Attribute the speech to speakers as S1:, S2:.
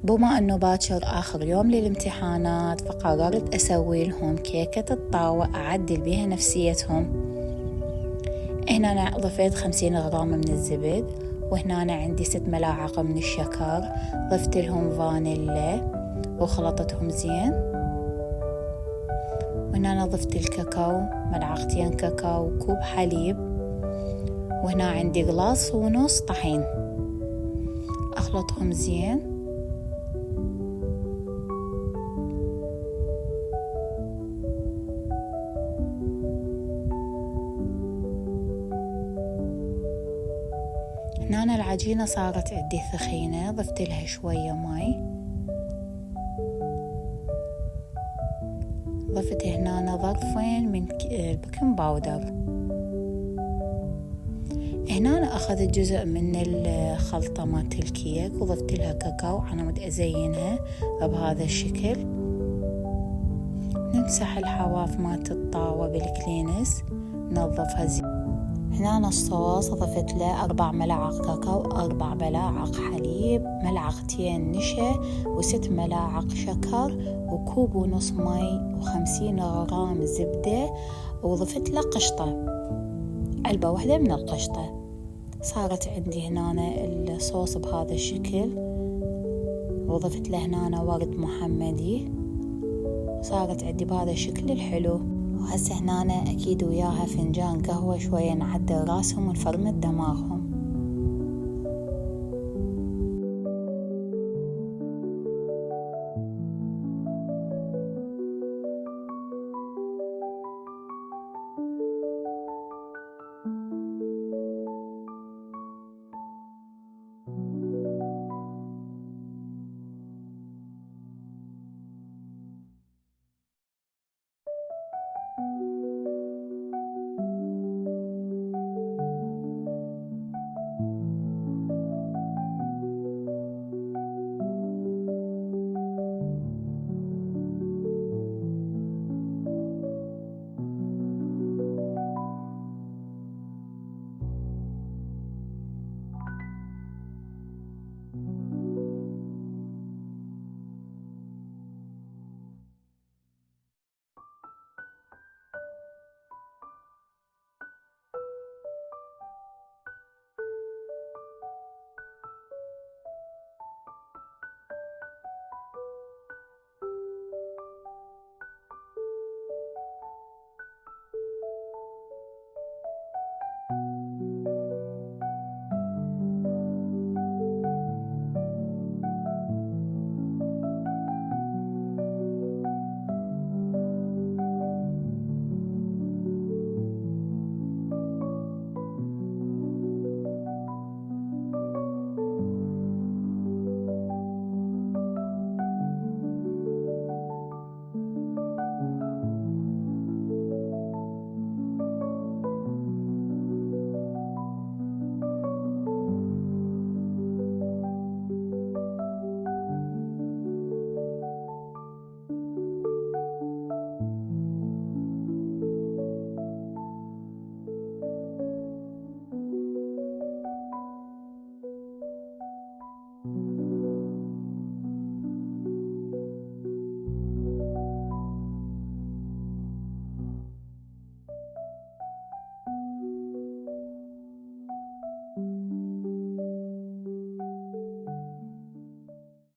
S1: بما أنه باكر آخر يوم للامتحانات، فقررت أسوي لهم كيكة الطاوة أعدل بيها نفسيتهم. هنا أنا ضفيت 50 غرام من الزبد، وهنا أنا عندي 6 ملاعق من الشكر، ضفت لهم فانيلا وخلطتهم زين. وهنا أنا ضفت الكاكاو، 2 ملعقة كاكاو وكوب حليب، وهنا عندي 1.5 غلاس طحين. أخلطهم زين. هنا أنا العجينة صارت عندي ثخينة، ضفت لها شوية ماي، ضفت هنا أنا ظرفين من البيكنج باودر. هنا أنا أخذت جزء من الخلطة مالت الكيك وضفت لها كاكاو على مود أزينها بهذا الشكل. نمسح الحواف مالت الطاوة بالكلينس، ننظفها زين. هنا أنا الصوص ضفت له 4 ملاعق كاكاو، 4 ملاعق حليب، 2 ملعقتين نشا، و6 ملاعق شكر، وكوب ونص مي، و50 غرام زبدة، وضفت له قشطة، علبة واحدة من القشطة. صارت عندي هنا الصوص بهذا الشكل، وضفت له هنا ورد محمدي، صارت عندي بهذا الشكل الحلو. وهسه هنا أكيد وياها فنجان قهوة، شوية نعدل راسهم ونفرمد دماغهم.